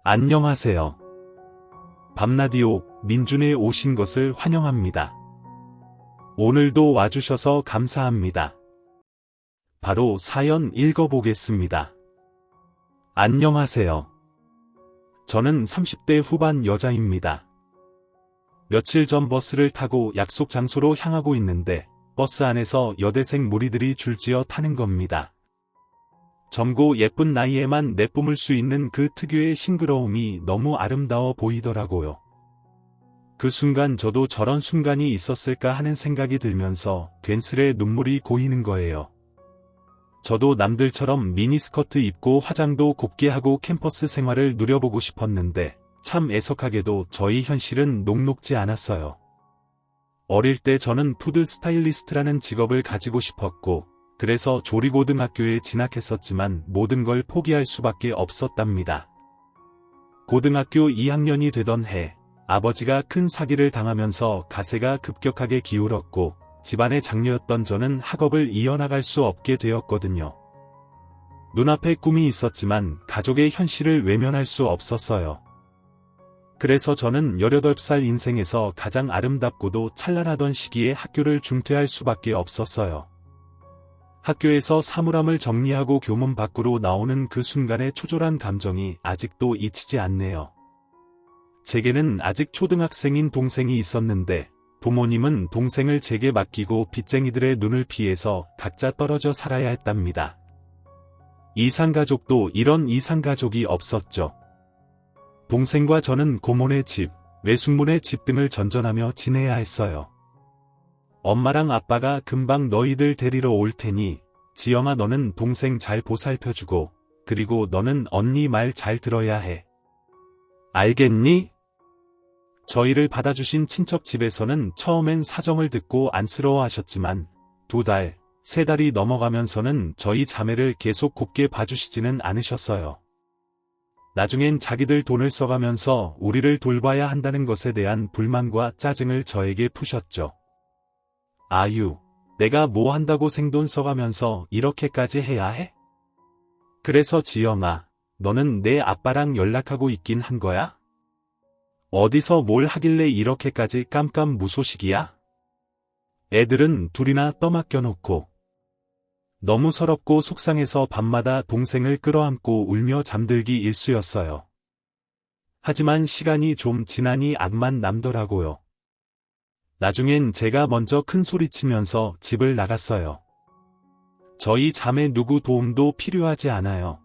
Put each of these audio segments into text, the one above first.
안녕하세요. 밤라디오 민준에 오신 것을 환영합니다. 오늘도 와주셔서 감사합니다. 바로 사연 읽어보겠습니다. 안녕하세요. 저는 30대 후반 여자입니다. 며칠 전 버스를 타고 약속 장소로 향하고 있는데 버스 안에서 여대생 무리들이 줄지어 타는 겁니다. 젊고 예쁜 나이에만 내뿜을 수 있는 그 특유의 싱그러움이 너무 아름다워 보이더라고요. 그 순간 저도 저런 순간이 있었을까 하는 생각이 들면서 괜스레 눈물이 고이는 거예요. 저도 남들처럼 미니스커트 입고 화장도 곱게 하고 캠퍼스 생활을 누려보고 싶었는데 참 애석하게도 저희 현실은 녹록지 않았어요. 어릴 때 저는 푸드 스타일리스트라는 직업을 가지고 싶었고 그래서 조리고등학교에 진학했었지만 모든 걸 포기할 수밖에 없었답니다. 고등학교 2학년이 되던 해 아버지가 큰 사기를 당하면서 가세가 급격하게 기울었고 집안의 장녀였던 저는 학업을 이어나갈 수 없게 되었거든요. 눈앞에 꿈이 있었지만 가족의 현실을 외면할 수 없었어요. 그래서 저는 18살 인생에서 가장 아름답고도 찬란하던 시기에 학교를 중퇴할 수밖에 없었어요. 학교에서 사물함을 정리하고 교문 밖으로 나오는 그 순간의 초절한 감정이 아직도 잊히지 않네요. 제게는 아직 초등학생인 동생이 있었는데 부모님은 동생을 제게 맡기고 빚쟁이들의 눈을 피해서 각자 떨어져 살아야 했답니다. 이상가족도 이런 이상가족이 없었죠. 동생과 저는 고모네 집, 외숙모네 집 등을 전전하며 지내야 했어요. 엄마랑 아빠가 금방 너희들 데리러 올 테니 지영아 너는 동생 잘 보살펴주고 그리고 너는 언니 말 잘 들어야 해. 알겠니? 저희를 받아주신 친척 집에서는 처음엔 사정을 듣고 안쓰러워하셨지만 2달, 3달이 넘어가면서는 저희 자매를 계속 곱게 봐주시지는 않으셨어요. 나중엔 자기들 돈을 써가면서 우리를 돌봐야 한다는 것에 대한 불만과 짜증을 저에게 푸셨죠. 아유, 내가 뭐 한다고 생돈 써가면서 이렇게까지 해야 해? 그래서 지영아, 너는 내 아빠랑 연락하고 있긴 한 거야? 어디서 뭘 하길래 이렇게까지 깜깜무소식이야? 애들은 둘이나 떠맡겨 놓고 너무 서럽고 속상해서 밤마다 동생을 끌어안고 울며 잠들기 일쑤였어요. 하지만 시간이 좀 지나니 악만 남더라고요. 나중엔 제가 먼저 큰 소리치면서 집을 나갔어요. 저희 자매 누구 도움도 필요하지 않아요.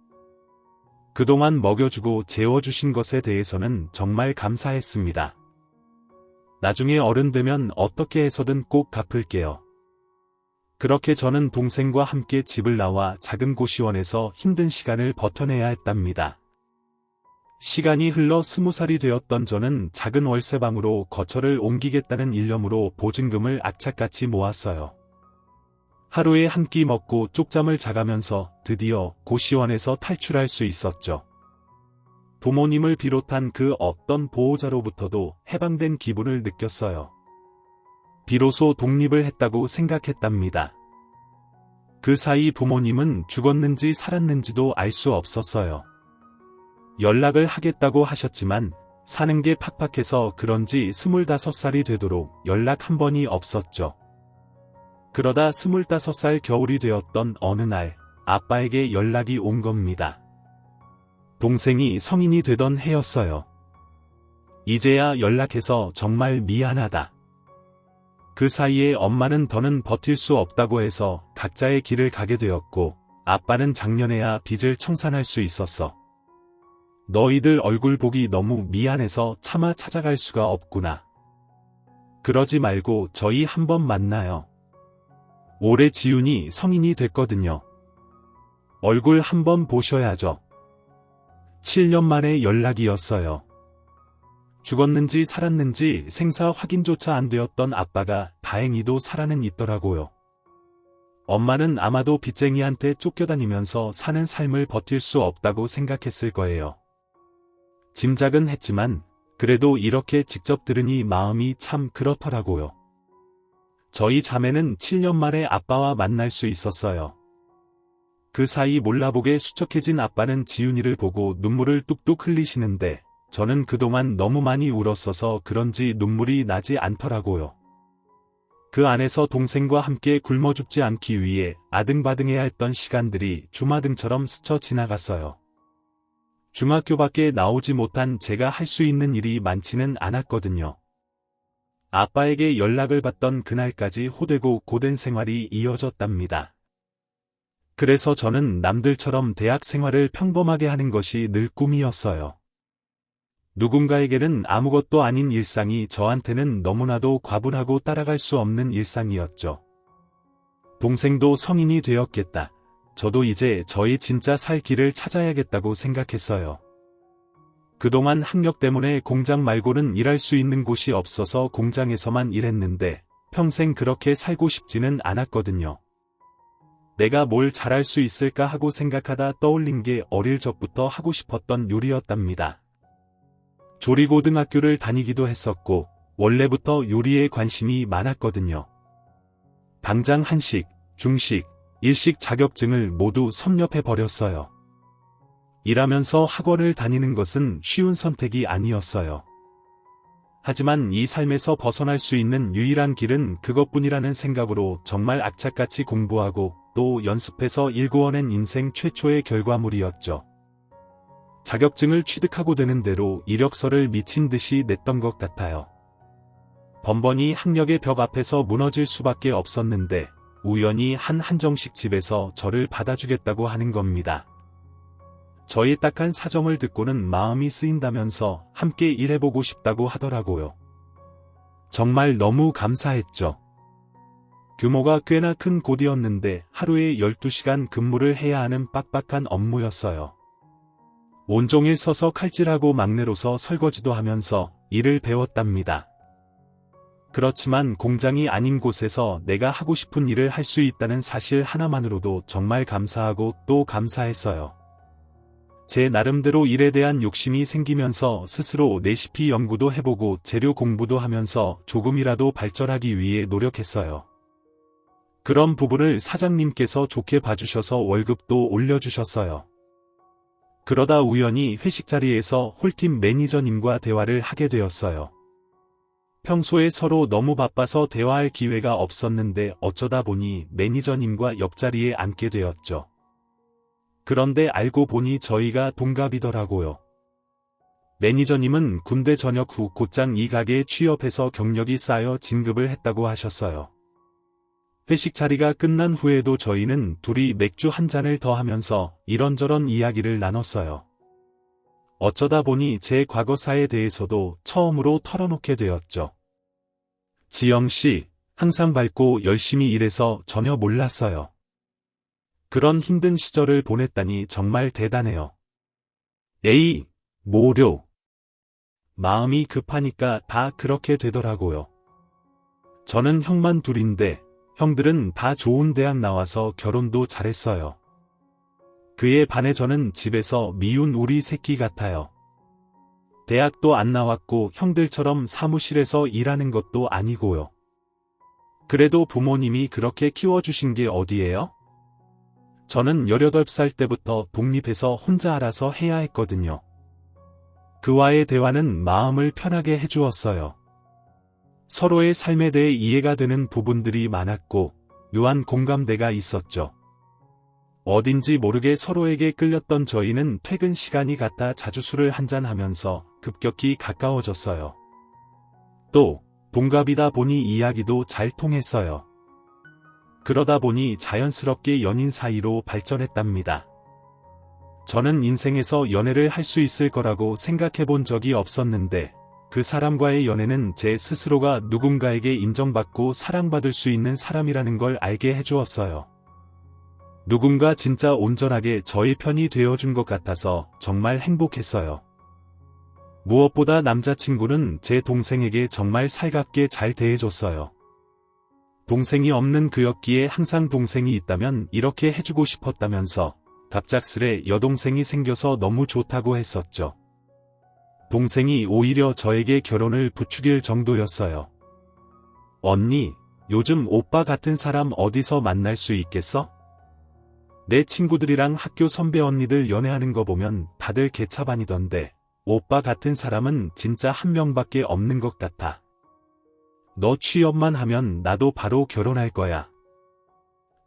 그동안 먹여주고 재워주신 것에 대해서는 정말 감사했습니다. 나중에 어른 되면 어떻게 해서든 꼭 갚을게요. 그렇게 저는 동생과 함께 집을 나와 작은 고시원에서 힘든 시간을 버텨내야 했답니다. 시간이 흘러 20살이 되었던 저는 작은 월세방으로 거처를 옮기겠다는 일념으로 보증금을 악착같이 모았어요. 하루에 한 끼 먹고 쪽잠을 자가면서 드디어 고시원에서 탈출할 수 있었죠. 부모님을 비롯한 그 어떤 보호자로부터도 해방된 기분을 느꼈어요. 비로소 독립을 했다고 생각했답니다. 그 사이 부모님은 죽었는지 살았는지도 알 수 없었어요. 연락을 하겠다고 하셨지만 사는 게 팍팍해서 그런지 25살이 되도록 연락 한 번이 없었죠. 그러다 25살 겨울이 되었던 어느 날 아빠에게 연락이 온 겁니다. 동생이 성인이 되던 해였어요. 이제야 연락해서 정말 미안하다. 그 사이에 엄마는 더는 버틸 수 없다고 해서 각자의 길을 가게 되었고 아빠는 작년에야 빚을 청산할 수 있었어. 너희들 얼굴 보기 너무 미안해서 차마 찾아갈 수가 없구나. 그러지 말고 저희 한번 만나요. 올해 지훈이 성인이 됐거든요. 얼굴 한번 보셔야죠. 7년 만에 연락이었어요. 죽었는지 살았는지 생사 확인조차 안 되었던 아빠가 다행히도 살아는 있더라고요. 엄마는 아마도 빚쟁이한테 쫓겨다니면서 사는 삶을 버틸 수 없다고 생각했을 거예요. 짐작은 했지만 그래도 이렇게 직접 들으니 마음이 참 그렇더라고요. 저희 자매는 7년 만에 아빠와 만날 수 있었어요. 그 사이 몰라보게 수척해진 아빠는 지훈이를 보고 눈물을 뚝뚝 흘리시는데 저는 그동안 너무 많이 울었어서 그런지 눈물이 나지 않더라고요. 그 안에서 동생과 함께 굶어 죽지 않기 위해 아등바등해야 했던 시간들이 주마등처럼 스쳐 지나갔어요. 중학교밖에 나오지 못한 제가 할 수 있는 일이 많지는 않았거든요. 아빠에게 연락을 받던 그날까지 호되고 고된 생활이 이어졌답니다. 그래서 저는 남들처럼 대학 생활을 평범하게 하는 것이 늘 꿈이었어요. 누군가에게는 아무것도 아닌 일상이 저한테는 너무나도 과분하고 따라갈 수 없는 일상이었죠. 동생도 성인이 되었겠다. 저도 이제 저의 진짜 살 길을 찾아야겠다고 생각했어요. 그동안 학력 때문에 공장 말고는 일할 수 있는 곳이 없어서 공장에서만 일했는데 평생 그렇게 살고 싶지는 않았거든요. 내가 뭘 잘할 수 있을까 하고 생각하다 떠올린 게 어릴 적부터 하고 싶었던 요리였답니다. 조리고등학교를 다니기도 했었고 원래부터 요리에 관심이 많았거든요. 당장 한식, 중식, 일식 자격증을 모두 섭렵해버렸어요. 일하면서 학원을 다니는 것은 쉬운 선택이 아니었어요. 하지만 이 삶에서 벗어날 수 있는 유일한 길은 그것뿐이라는 생각으로 정말 악착같이 공부하고 또 연습해서 일구어낸 인생 최초의 결과물이었죠. 자격증을 취득하고 되는 대로 이력서를 미친 듯이 냈던 것 같아요. 번번이 학력의 벽 앞에서 무너질 수밖에 없었는데 우연히 한 한정식 집에서 저를 받아주겠다고 하는 겁니다. 저의 딱한 사정을 듣고는 마음이 쓰인다면서 함께 일해보고 싶다고 하더라고요. 정말 너무 감사했죠. 규모가 꽤나 큰 곳이었는데 하루에 12시간 근무를 해야 하는 빡빡한 업무였어요. 온종일 서서 칼질하고 막내로서 설거지도 하면서 일을 배웠답니다. 그렇지만 공장이 아닌 곳에서 내가 하고 싶은 일을 할 수 있다는 사실 하나만으로도 정말 감사하고 또 감사했어요. 제 나름대로 일에 대한 욕심이 생기면서 스스로 레시피 연구도 해보고 재료 공부도 하면서 조금이라도 발전하기 위해 노력했어요. 그런 부분을 사장님께서 좋게 봐주셔서 월급도 올려주셨어요. 그러다 우연히 회식 자리에서 홀팀 매니저님과 대화를 하게 되었어요. 평소에 서로 너무 바빠서 대화할 기회가 없었는데 어쩌다 보니 매니저님과 옆자리에 앉게 되었죠. 그런데 알고 보니 저희가 동갑이더라고요. 매니저님은 군대 전역 후 곧장 이 가게에 취업해서 경력이 쌓여 진급을 했다고 하셨어요. 회식 자리가 끝난 후에도 저희는 둘이 맥주 한 잔을 더 하면서 이런저런 이야기를 나눴어요. 어쩌다 보니 제 과거사에 대해서도 처음으로 털어놓게 되었죠. 지영씨, 항상 밝고 열심히 일해서 전혀 몰랐어요. 그런 힘든 시절을 보냈다니 정말 대단해요. 에이, 뭐려. 마음이 급하니까 다 그렇게 되더라고요. 저는 형만 둘인데 형들은 다 좋은 대학 나와서 결혼도 잘했어요. 그에 반해 저는 집에서 미운 우리 새끼 같아요. 대학도 안 나왔고 형들처럼 사무실에서 일하는 것도 아니고요. 그래도 부모님이 그렇게 키워주신 게 어디예요? 저는 18살 때부터 독립해서 혼자 알아서 해야 했거든요. 그와의 대화는 마음을 편하게 해주었어요. 서로의 삶에 대해 이해가 되는 부분들이 많았고 묘한 공감대가 있었죠. 어딘지 모르게 서로에게 끌렸던 저희는 퇴근 시간이 같아 자주 술을 한잔하면서 급격히 가까워졌어요. 또 동갑이다 보니 이야기도 잘 통했어요. 그러다 보니 자연스럽게 연인 사이로 발전했답니다. 저는 인생에서 연애를 할 수 있을 거라고 생각해 본 적이 없었는데 그 사람과의 연애는 제 스스로가 누군가에게 인정받고 사랑받을 수 있는 사람이라는 걸 알게 해주었어요. 누군가 진짜 온전하게 저의 편이 되어준 것 같아서 정말 행복했어요. 무엇보다 남자친구는 제 동생에게 정말 살갑게 잘 대해줬어요. 동생이 없는 그였기에 항상 동생이 있다면 이렇게 해주고 싶었다면서 갑작스레 여동생이 생겨서 너무 좋다고 했었죠. 동생이 오히려 저에게 결혼을 부추길 정도였어요. 언니, 요즘 오빠 같은 사람 어디서 만날 수 있겠어? 내 친구들이랑 학교 선배 언니들 연애하는 거 보면 다들 개차반이던데 오빠 같은 사람은 진짜 한 명밖에 없는 것 같아. 너 취업만 하면 나도 바로 결혼할 거야.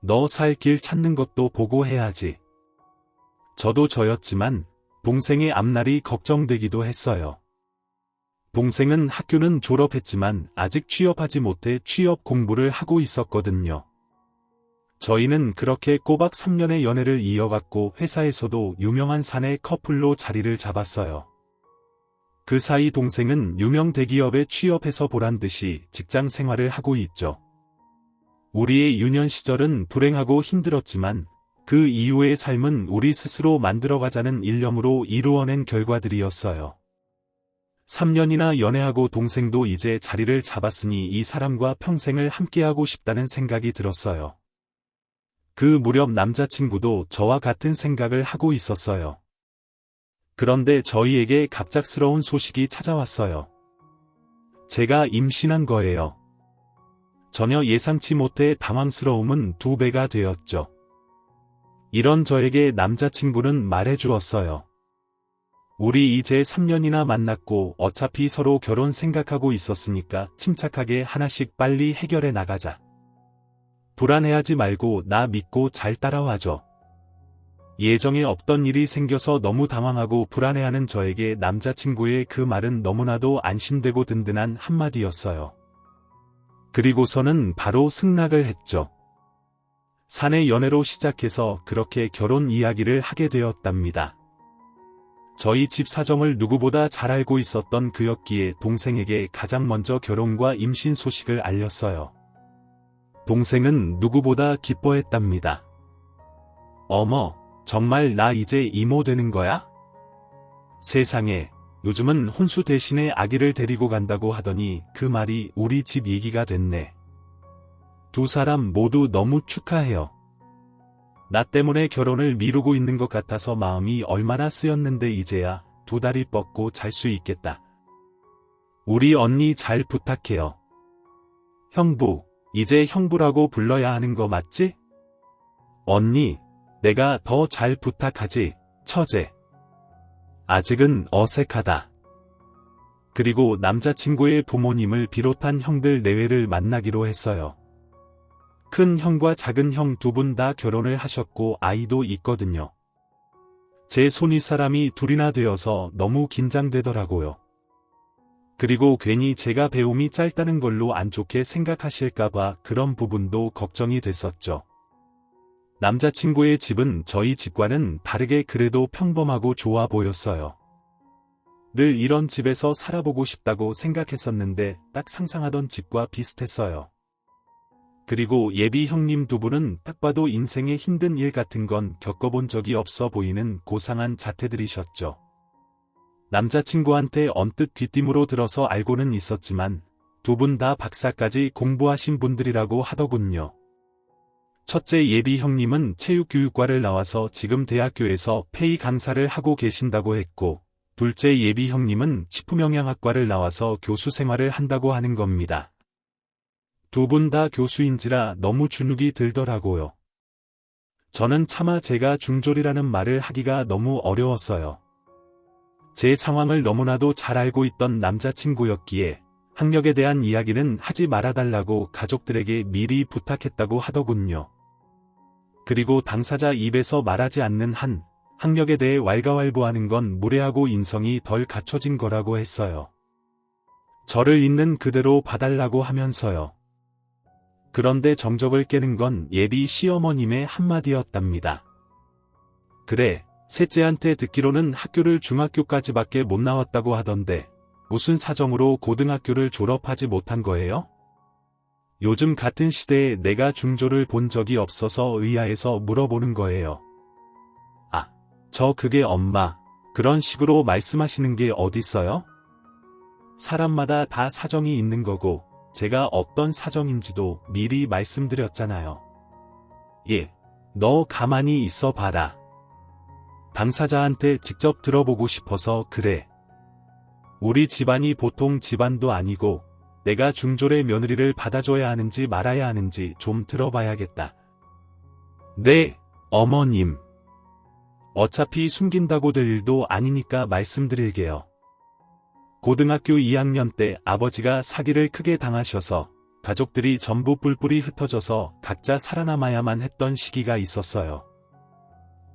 너 살 길 찾는 것도 보고 해야지. 저도 저였지만 동생의 앞날이 걱정되기도 했어요. 동생은 학교는 졸업했지만 아직 취업하지 못해 취업 공부를 하고 있었거든요. 저희는 그렇게 꼬박 3년의 연애를 이어갔고 회사에서도 유명한 사내 커플로 자리를 잡았어요. 그 사이 동생은 유명 대기업에 취업해서 보란듯이 직장 생활을 하고 있죠. 우리의 유년 시절은 불행하고 힘들었지만 그 이후의 삶은 우리 스스로 만들어가자는 일념으로 이루어낸 결과들이었어요. 3년이나 연애하고 동생도 이제 자리를 잡았으니 이 사람과 평생을 함께하고 싶다는 생각이 들었어요. 그 무렵 남자친구도 저와 같은 생각을 하고 있었어요. 그런데 저희에게 갑작스러운 소식이 찾아왔어요. 제가 임신한 거예요. 전혀 예상치 못해 당황스러움은 2배가 되었죠. 이런 저에게 남자친구는 말해주었어요. 우리 이제 3년이나 만났고 어차피 서로 결혼 생각하고 있었으니까 침착하게 하나씩 빨리 해결해 나가자. 불안해하지 말고 나 믿고 잘 따라와줘. 예정에 없던 일이 생겨서 너무 당황하고 불안해하는 저에게 남자친구의 그 말은 너무나도 안심되고 든든한 한마디였어요. 그리고서는 바로 승낙을 했죠. 사내 연애로 시작해서 그렇게 결혼 이야기를 하게 되었답니다. 저희 집 사정을 누구보다 잘 알고 있었던 그였기에 동생에게 가장 먼저 결혼과 임신 소식을 알렸어요. 동생은 누구보다 기뻐했답니다. 어머, 정말 나 이제 이모 되는 거야? 세상에, 요즘은 혼수 대신에 아기를 데리고 간다고 하더니 그 말이 우리 집 얘기가 됐네. 두 사람 모두 너무 축하해요. 나 때문에 결혼을 미루고 있는 것 같아서 마음이 얼마나 쓰였는데 이제야 2다리 뻗고 잘 수 있겠다. 우리 언니 잘 부탁해요. 형부, 이제 형부라고 불러야 하는 거 맞지? 언니, 내가 더 잘 부탁하지, 처제. 아직은 어색하다. 그리고 남자친구의 부모님을 비롯한 형들 내외를 만나기로 했어요. 큰 형과 작은 형 2분 다 결혼을 하셨고 아이도 있거든요. 제 손윗 사람이 2이나 되어서 너무 긴장되더라고요. 그리고 괜히 제가 배움이 짧다는 걸로 안 좋게 생각하실까봐 그런 부분도 걱정이 됐었죠. 남자친구의 집은 저희 집과는 다르게 그래도 평범하고 좋아 보였어요. 늘 이런 집에서 살아보고 싶다고 생각했었는데 딱 상상하던 집과 비슷했어요. 그리고 예비 형님 2분은 딱 봐도 인생의 힘든 일 같은 건 겪어본 적이 없어 보이는 고상한 자태들이셨죠. 남자친구한테 언뜻 귀띔으로 들어서 알고는 있었지만 2분 다 박사까지 공부하신 분들이라고 하더군요. 첫째 예비 형님은 체육교육과를 나와서 지금 대학교에서 페이 강사를 하고 계신다고 했고, 둘째 예비 형님은 식품영양학과를 나와서 교수 생활을 한다고 하는 겁니다. 2분 다 교수인지라 너무 주눅이 들더라고요. 저는 차마 제가 중졸이라는 말을 하기가 너무 어려웠어요. 제 상황을 너무나도 잘 알고 있던 남자친구였기에 학력에 대한 이야기는 하지 말아달라고 가족들에게 미리 부탁했다고 하더군요. 그리고 당사자 입에서 말하지 않는 한 학력에 대해 왈가왈부하는 건 무례하고 인성이 덜 갖춰진 거라고 했어요. 저를 있는 그대로 봐달라고 하면서요. 그런데 정적을 깨는 건 예비 시어머님의 한마디였답니다. 그래, 셋째한테 듣기로는 학교를 중학교까지밖에 못 나왔다고 하던데 무슨 사정으로 고등학교를 졸업하지 못한 거예요? 요즘 같은 시대에 내가 중졸을 본 적이 없어서 의아해서 물어보는 거예요. 아, 저 그게 엄마, 그런 식으로 말씀하시는 게 어딨어요? 사람마다 다 사정이 있는 거고 제가 어떤 사정인지도 미리 말씀드렸잖아요. 예, 너 가만히 있어 봐라. 당사자한테 직접 들어보고 싶어서 그래. 우리 집안이 보통 집안도 아니고 내가 중졸의 며느리를 받아줘야 하는지 말아야 하는지 좀 들어봐야겠다. 네, 어머님. 어차피 숨긴다고 될 일도 아니니까 말씀드릴게요. 고등학교 2학년 때 아버지가 사기를 크게 당하셔서 가족들이 전부 뿔뿔이 흩어져서 각자 살아남아야만 했던 시기가 있었어요.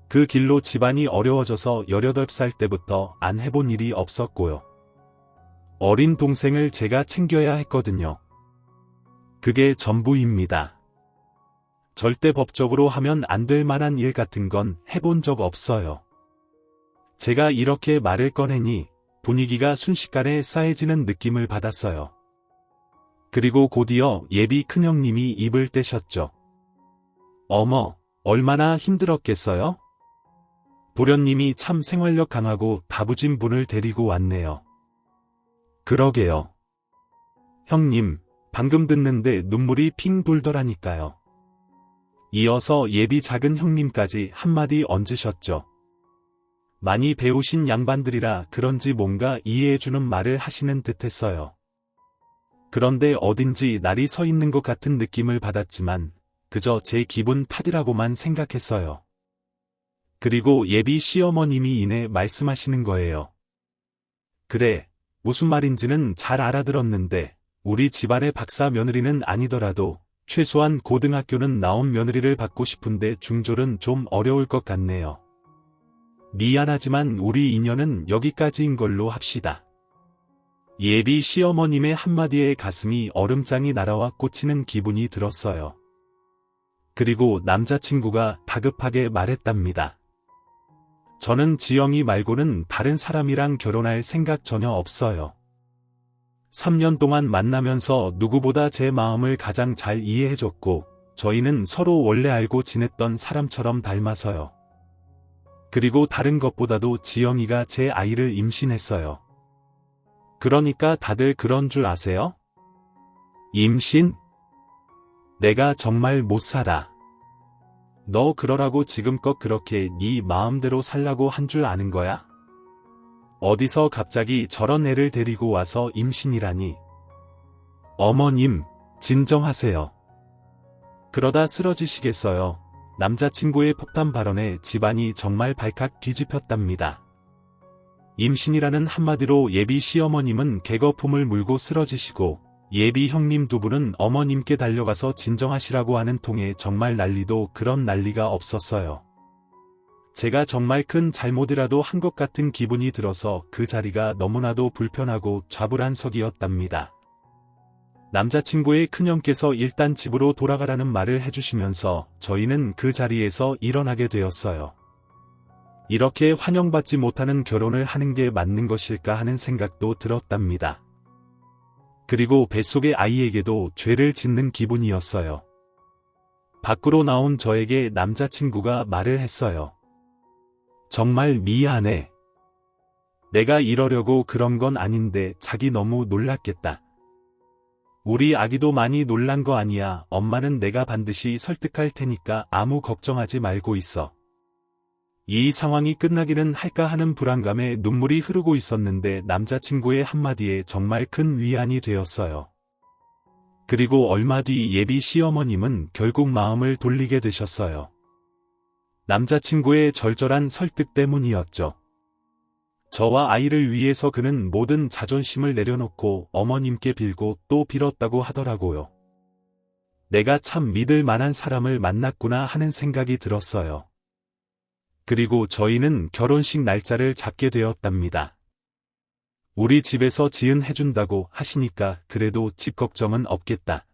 그 길로 집안이 어려워져서 18살 때부터 안 해본 일이 없었고요. 어린 동생을 제가 챙겨야 했거든요. 그게 전부입니다. 절대 법적으로 하면 안 될 만한 일 같은 건 해본 적 없어요. 제가 이렇게 말을 꺼내니 분위기가 순식간에 싸해지는 느낌을 받았어요. 그리고 곧이어 예비 큰형님이 입을 떼셨죠. 어머, 얼마나 힘들었겠어요? 도련님이 참 생활력 강하고 다부진 분을 데리고 왔네요. 그러게요. 형님, 방금 듣는데 눈물이 핑 돌더라니까요. 이어서 예비 작은 형님까지 한마디 얹으셨죠. 많이 배우신 양반들이라 그런지 뭔가 이해해주는 말을 하시는 듯했어요. 그런데 어딘지 날이 서 있는 것 같은 느낌을 받았지만 그저 제 기분 탓이라고만 생각했어요. 그리고 예비 시어머님이 이내 말씀하시는 거예요. 그래, 무슨 말인지는 잘 알아들었는데 우리 집안의 박사 며느리는 아니더라도 최소한 고등학교는 나온 며느리를 받고 싶은데 중졸은 좀 어려울 것 같네요. 미안하지만 우리 인연은 여기까지인 걸로 합시다. 예비 시어머님의 한마디에 가슴이 얼음장이 날아와 꽂히는 기분이 들었어요. 그리고 남자친구가 다급하게 말했답니다. 저는 지영이 말고는 다른 사람이랑 결혼할 생각 전혀 없어요. 3년 동안 만나면서 누구보다 제 마음을 가장 잘 이해해줬고 저희는 서로 원래 알고 지냈던 사람처럼 닮아서요. 그리고 다른 것보다도 지영이가 제 아이를 임신했어요. 그러니까 다들 그런 줄 아세요? 임신? 내가 정말 못 살아. 너 그러라고 지금껏 그렇게 네 마음대로 살라고 한 줄 아는 거야? 어디서 갑자기 저런 애를 데리고 와서 임신이라니. 어머님, 진정하세요. 그러다 쓰러지시겠어요. 남자친구의 폭탄 발언에 집안이 정말 발칵 뒤집혔답니다. 임신이라는 한마디로 예비 시어머님은 개거품을 물고 쓰러지시고 예비 형님 두 분은 어머님께 달려가서 진정하시라고 하는 통에 정말 난리도 그런 난리가 없었어요. 제가 정말 큰 잘못이라도 한 것 같은 기분이 들어서 그 자리가 너무나도 불편하고 좌불안석이었답니다. 남자친구의 큰형께서 일단 집으로 돌아가라는 말을 해주시면서 저희는 그 자리에서 일어나게 되었어요. 이렇게 환영받지 못하는 결혼을 하는 게 맞는 것일까 하는 생각도 들었답니다. 그리고 뱃속의 아이에게도 죄를 짓는 기분이었어요. 밖으로 나온 저에게 남자친구가 말을 했어요. 정말 미안해. 내가 이러려고 그런 건 아닌데 자기 너무 놀랐겠다. 우리 아기도 많이 놀란 거 아니야. 엄마는 내가 반드시 설득할 테니까 아무 걱정하지 말고 있어. 이 상황이 끝나기는 할까 하는 불안감에 눈물이 흐르고 있었는데 남자친구의 한마디에 정말 큰 위안이 되었어요. 그리고 얼마 뒤 예비 시어머님은 결국 마음을 돌리게 되셨어요. 남자친구의 절절한 설득 때문이었죠. 저와 아이를 위해서 그는 모든 자존심을 내려놓고 어머님께 빌고 또 빌었다고 하더라고요. 내가 참 믿을 만한 사람을 만났구나 하는 생각이 들었어요. 그리고 저희는 결혼식 날짜를 잡게 되었답니다. 우리 집에서 지은해준다고 하시니까 그래도 집 걱정은 없겠다.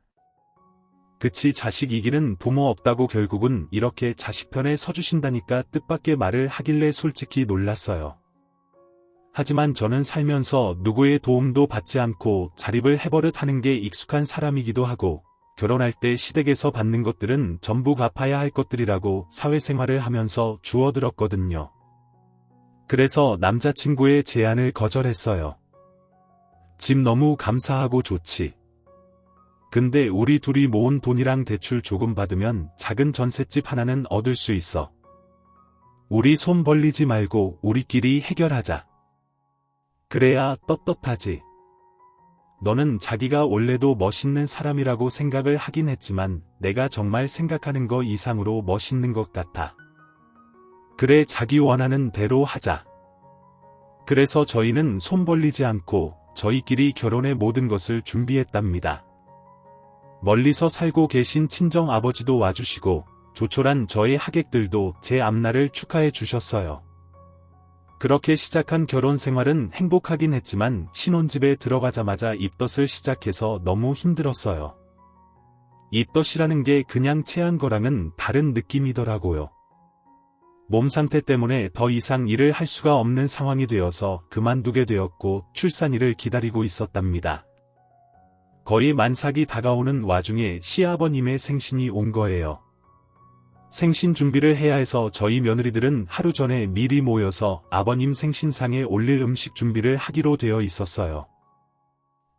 그치, 자식 이기는 부모 없다고. 결국은 이렇게 자식 편에 서주신다니까 뜻밖의 말을 하길래 솔직히 놀랐어요. 하지만 저는 살면서 누구의 도움도 받지 않고 자립을 해버릇 하는 게 익숙한 사람이기도 하고 결혼할 때 시댁에서 받는 것들은 전부 갚아야 할 것들이라고 사회생활을 하면서 주워들었거든요. 그래서 남자친구의 제안을 거절했어요. 집 너무 감사하고 좋지. 근데 우리 둘이 모은 돈이랑 대출 조금 받으면 작은 전셋집 하나는 얻을 수 있어. 우리 손 벌리지 말고 우리끼리 해결하자. 그래야 떳떳하지. 너는 자기가 원래도 멋있는 사람이라고 생각을 하긴 했지만 내가 정말 생각하는 거 이상으로 멋있는 것 같아. 그래 자기 원하는 대로 하자. 그래서 저희는 손 벌리지 않고 저희끼리 결혼의 모든 것을 준비했답니다. 멀리서 살고 계신 친정 아버지도 와주시고 조촐한 저희 하객들도 제 앞날을 축하해 주셨어요. 그렇게 시작한 결혼 생활은 행복하긴 했지만 신혼집에 들어가자마자 입덧을 시작해서 너무 힘들었어요. 입덧이라는 게 그냥 체한 거랑은 다른 느낌이더라고요. 몸 상태 때문에 더 이상 일을 할 수가 없는 상황이 되어서 그만두게 되었고 출산일을 기다리고 있었답니다. 거의 만삭이 다가오는 와중에 시아버님의 생신이 온 거예요. 생신 준비를 해야 해서 저희 며느리들은 하루 전에 미리 모여서 아버님 생신상에 올릴 음식 준비를 하기로 되어 있었어요.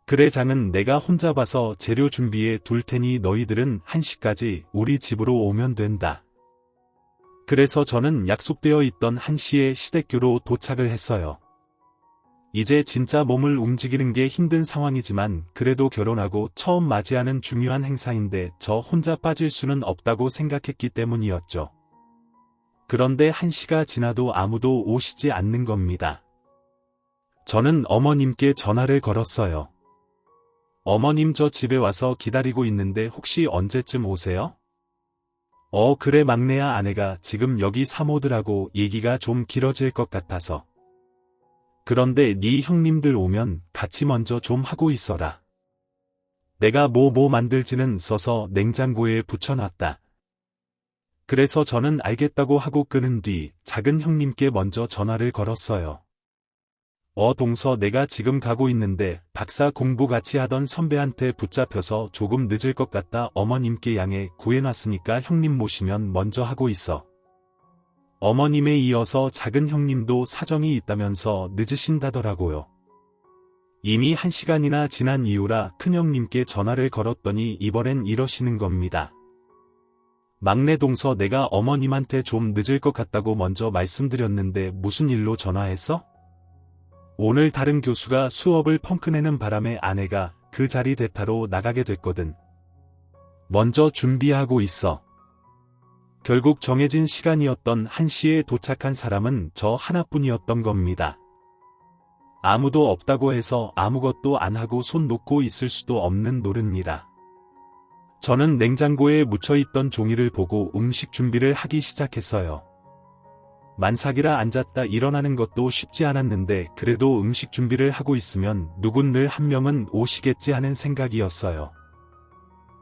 그래 장은 내가 혼자 봐서 재료 준비해 둘 테니 너희들은 1시까지 우리 집으로 오면 된다. 그래서 저는 약속되어 있던 1시에 시댁교로 도착을 했어요. 이제 진짜 몸을 움직이는 게 힘든 상황이지만 그래도 결혼하고 처음 맞이하는 중요한 행사인데 저 혼자 빠질 수는 없다고 생각했기 때문이었죠. 그런데 1시가 지나도 아무도 오시지 않는 겁니다. 저는 어머님께 전화를 걸었어요. 어머님 저 집에 와서 기다리고 있는데 혹시 언제쯤 오세요? 그래 막내야 아내가 지금 여기 사모들하고 얘기가 좀 길어질 것 같아서. 그런데 네 형님들 오면 같이 먼저 좀 하고 있어라. 내가 뭐 만들지는 써서 냉장고에 붙여놨다. 그래서 저는 알겠다고 하고 끊은 뒤 작은 형님께 먼저 전화를 걸었어요. 동서 내가 지금 가고 있는데 박사 공부 같이 하던 선배한테 붙잡혀서 조금 늦을 것 같다. 어머님께 양해 구해놨으니까 형님 모시면 먼저 하고 있어. 어머님에 이어서 작은 형님도 사정이 있다면서 늦으신다더라고요. 이미 1시간이나 지난 이후라 큰형님께 전화를 걸었더니 이번엔 이러시는 겁니다. 막내 동서 내가 어머님한테 좀 늦을 것 같다고 먼저 말씀드렸는데 무슨 일로 전화했어? 오늘 다른 교수가 수업을 펑크내는 바람에 아내가 그 자리 대타로 나가게 됐거든. 먼저 준비하고 있어. 결국 정해진 시간이었던 1시에 도착한 사람은 저 하나뿐이었던 겁니다. 아무도 없다고 해서 아무것도 안 하고 손 놓고 있을 수도 없는 노릇이라. 저는 냉장고에 묻혀있던 종이를 보고 음식 준비를 하기 시작했어요. 만삭이라 앉았다 일어나는 것도 쉽지 않았는데 그래도 음식 준비를 하고 있으면 누군들 한 명은 오시겠지 하는 생각이었어요.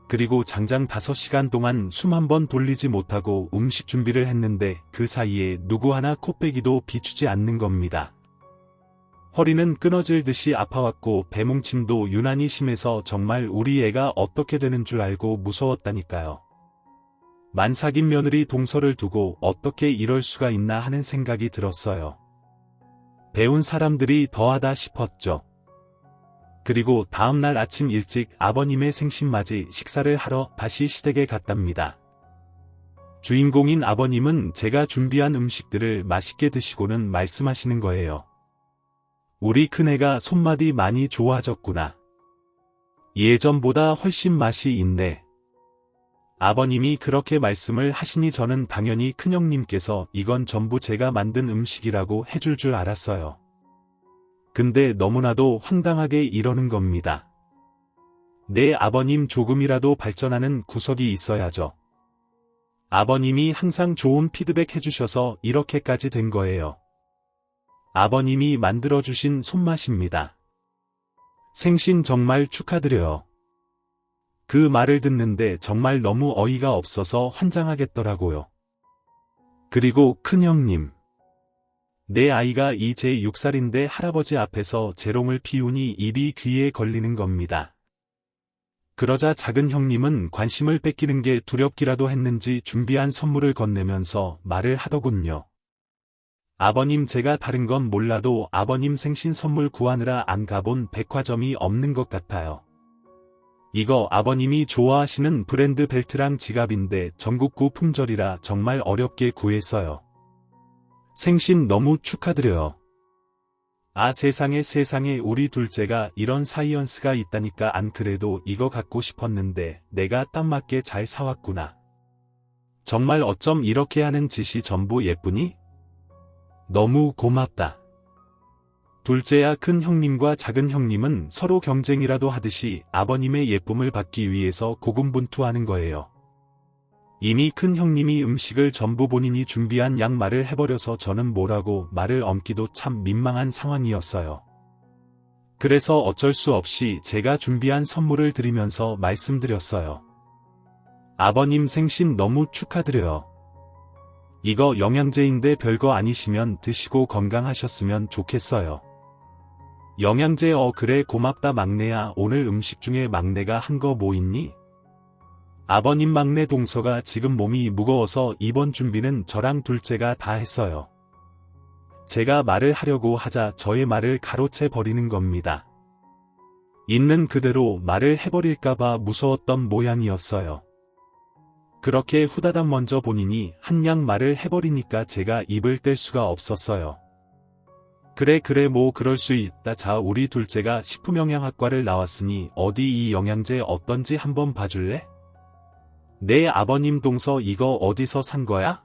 그리고 장장 5시간 동안 숨 한 번 돌리지 못하고 음식 준비를 했는데 그 사이에 누구 하나 코빼기도 비추지 않는 겁니다. 허리는 끊어질 듯이 아파왔고 배뭉침도 유난히 심해서 정말 우리 애가 어떻게 되는 줄 알고 무서웠다니까요. 만삭인 며느리 동서를 두고 어떻게 이럴 수가 있나 하는 생각이 들었어요. 배운 사람들이 더하다 싶었죠. 그리고 다음날 아침 일찍 아버님의 생신맞이 식사를 하러 다시 시댁에 갔답니다. 주인공인 아버님은 제가 준비한 음식들을 맛있게 드시고는 말씀하시는 거예요. 우리 큰애가 손맛이 많이 좋아졌구나. 예전보다 훨씬 맛이 있네. 아버님이 그렇게 말씀을 하시니 저는 당연히 큰형님께서 이건 전부 제가 만든 음식이라고 해줄 줄 알았어요. 근데 너무나도 황당하게 이러는 겁니다. 내 아버님 조금이라도 발전하는 구석이 있어야죠. 아버님이 항상 좋은 피드백 해주셔서 이렇게까지 된 거예요. 아버님이 만들어주신 손맛입니다. 생신 정말 축하드려요. 그 말을 듣는데 정말 너무 어이가 없어서 환장하겠더라고요. 그리고 큰형님. 내 아이가 이제 6살인데 할아버지 앞에서 재롱을 피우니 입이 귀에 걸리는 겁니다. 그러자 작은 형님은 관심을 뺏기는 게 두렵기라도 했는지 준비한 선물을 건네면서 말을 하더군요. 아버님 제가 다른 건 몰라도 아버님 생신 선물 구하느라 안 가본 백화점이 없는 것 같아요. 이거 아버님이 좋아하시는 브랜드 벨트랑 지갑인데 전국구 품절이라 정말 어렵게 구했어요. 생신 너무 축하드려요. 아 세상에 우리 둘째가 이런 사이언스가 있다니까 안 그래도 이거 갖고 싶었는데 내가 딱 맞게 잘 사왔구나. 정말 어쩜 이렇게 하는 짓이 전부 예쁘니? 너무 고맙다. 둘째야 큰 형님과 작은 형님은 서로 경쟁이라도 하듯이 아버님의 예쁨을 받기 위해서 고군분투하는 거예요. 이미 큰 형님이 음식을 전부 본인이 준비한 양 말을 해버려서 저는 뭐라고 말을 얹기도 참 민망한 상황이었어요. 그래서 어쩔 수 없이 제가 준비한 선물을 드리면서 말씀드렸어요. 아버님 생신 너무 축하드려요. 이거 영양제인데 별거 아니시면 드시고 건강하셨으면 좋겠어요. 영양제 그래 고맙다 막내야. 오늘 음식 중에 막내가 한 거 뭐 있니? 아버님 막내 동서가 지금 몸이 무거워서 이번 준비는 저랑 둘째가 다 했어요. 제가 말을 하려고 하자 저의 말을 가로채 버리는 겁니다. 있는 그대로 말을 해버릴까봐 무서웠던 모양이었어요. 그렇게 후다닥 먼저 본인이 한 양 말을 해버리니까 제가 입을 뗄 수가 없었어요. 그래 뭐 그럴 수 있다. 자 우리 둘째가 식품영양학과를 나왔으니 어디 이 영양제 어떤지 한번 봐줄래? 네 아버님 동서 이거 어디서 산 거야?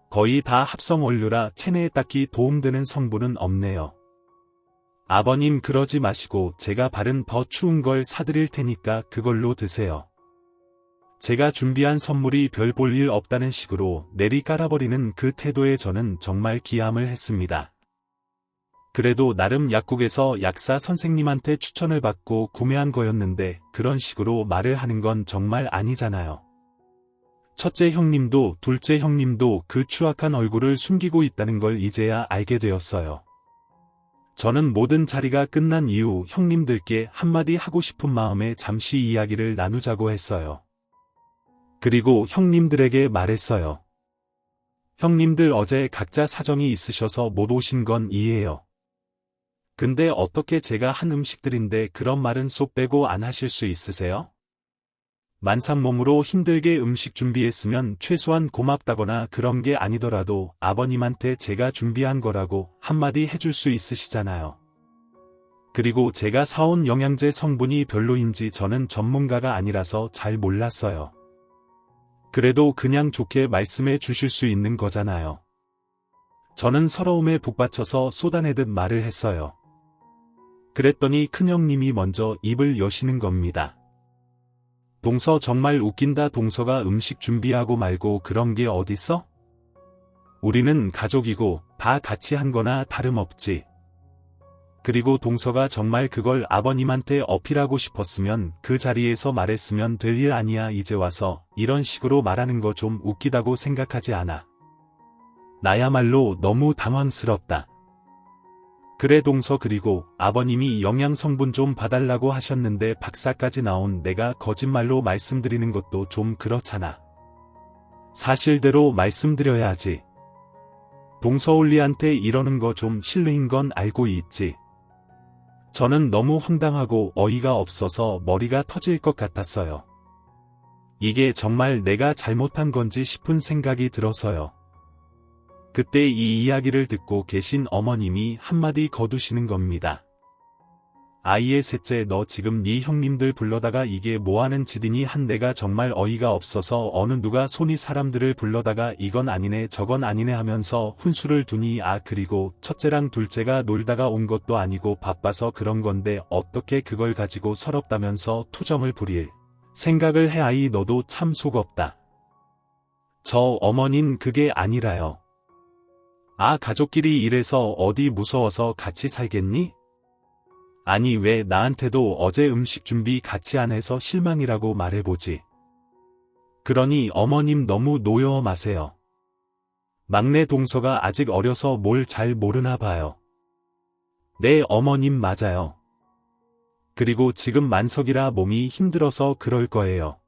거의 다 합성원료라 체내에 딱히 도움되는 성분은 없네요. 아버님 그러지 마시고 제가 발은 더 추운 걸 사드릴 테니까 그걸로 드세요. 제가 준비한 선물이 별 볼 일 없다는 식으로 내리 깔아버리는 그 태도에 저는 정말 기함을 했습니다. 그래도 나름 약국에서 약사 선생님한테 추천을 받고 구매한 거였는데 그런 식으로 말을 하는 건 정말 아니잖아요. 첫째 형님도 둘째 형님도 그 추악한 얼굴을 숨기고 있다는 걸 이제야 알게 되었어요. 저는 모든 자리가 끝난 이후 형님들께 한마디 하고 싶은 마음에 잠시 이야기를 나누자고 했어요. 그리고 형님들에게 말했어요. 형님들 어제 각자 사정이 있으셔서 못 오신 건 이해해요. 근데 어떻게 제가 한 음식들인데 그런 말은 쏙 빼고 안 하실 수 있으세요? 만삭몸으로 힘들게 음식 준비했으면 최소한 고맙다거나 그런 게 아니더라도 아버님한테 제가 준비한 거라고 한마디 해줄 수 있으시잖아요. 그리고 제가 사온 영양제 성분이 별로인지 저는 전문가가 아니라서 잘 몰랐어요. 그래도 그냥 좋게 말씀해 주실 수 있는 거잖아요. 저는 서러움에 북받쳐서 쏟아내듯 말을 했어요. 그랬더니 큰형님이 먼저 입을 여시는 겁니다. 동서 정말 웃긴다. 동서가 음식 준비하고 말고 그런 게 어딨어? 우리는 가족이고 다 같이 한 거나 다름없지. 그리고 동서가 정말 그걸 아버님한테 어필하고 싶었으면 그 자리에서 말했으면 될 일 아니야. 이제 와서 이런 식으로 말하는 거 좀 웃기다고 생각하지 않아. 나야말로 너무 당황스럽다. 그래 동서 그리고 아버님이 영양성분 좀 봐달라고 하셨는데 박사까지 나온 내가 거짓말로 말씀드리는 것도 좀 그렇잖아. 사실대로 말씀드려야지. 동서올리한테 이러는 거 좀 실례인 건 알고 있지. 저는 너무 황당하고 어이가 없어서 머리가 터질 것 같았어요. 이게 정말 내가 잘못한 건지 싶은 생각이 들어서요. 그때 이 이야기를 듣고 계신 어머님이 한마디 거두시는 겁니다. 아이의 셋째 너 지금 네 형님들 불러다가 이게 뭐하는 짓이니 한 내가 정말 어이가 없어서 어느 누가 손이 사람들을 불러다가 이건 아니네 저건 아니네 하면서 훈수를 두니 그리고 첫째랑 둘째가 놀다가 온 것도 아니고 바빠서 그런 건데 어떻게 그걸 가지고 서럽다면서 투정을 부릴 생각을 해. 아이 너도 참 속없다. 저 어머닌 그게 아니라요. 가족끼리 이래서 어디 무서워서 같이 살겠니? 아니 왜 나한테도 어제 음식 준비 같이 안 해서 실망이라고 말해보지. 그러니 어머님 너무 노여워 마세요. 막내 동서가 아직 어려서 뭘 잘 모르나 봐요. 네 어머님 맞아요. 그리고 지금 만석이라 몸이 힘들어서 그럴 거예요.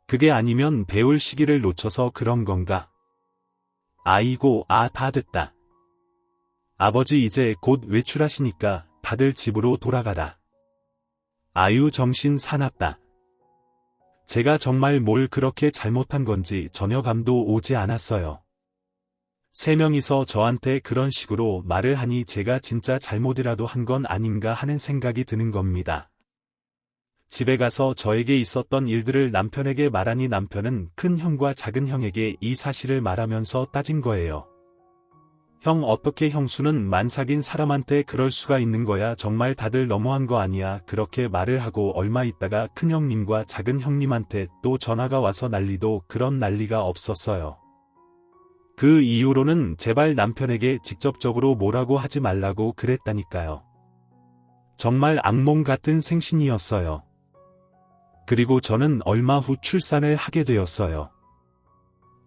그게 아니면 배울 시기를 놓쳐서 그런 건가? 아이고 다 됐다. 아버지 이제 곧 외출하시니까 다들 집으로 돌아가라. 아유 정신 사납다. 제가 정말 뭘 그렇게 잘못한 건지 전혀 감도 오지 않았어요. 세 명이서 저한테 그런 식으로 말을 하니 제가 진짜 잘못이라도 한 건 아닌가 하는 생각이 드는 겁니다. 집에 가서 저에게 있었던 일들을 남편에게 말하니 남편은 큰 형과 작은 형에게 이 사실을 말하면서 따진 거예요. 형 어떻게 형수는 만삭인 사람한테 그럴 수가 있는 거야. 정말 다들 너무한 거 아니야. 그렇게 말을 하고 얼마 있다가 큰형님과 작은형님한테 또 전화가 와서 난리도 그런 난리가 없었어요. 그 이후로는 제발 남편에게 직접적으로 뭐라고 하지 말라고 그랬다니까요. 정말 악몽 같은 생신이었어요. 그리고 저는 얼마 후 출산을 하게 되었어요.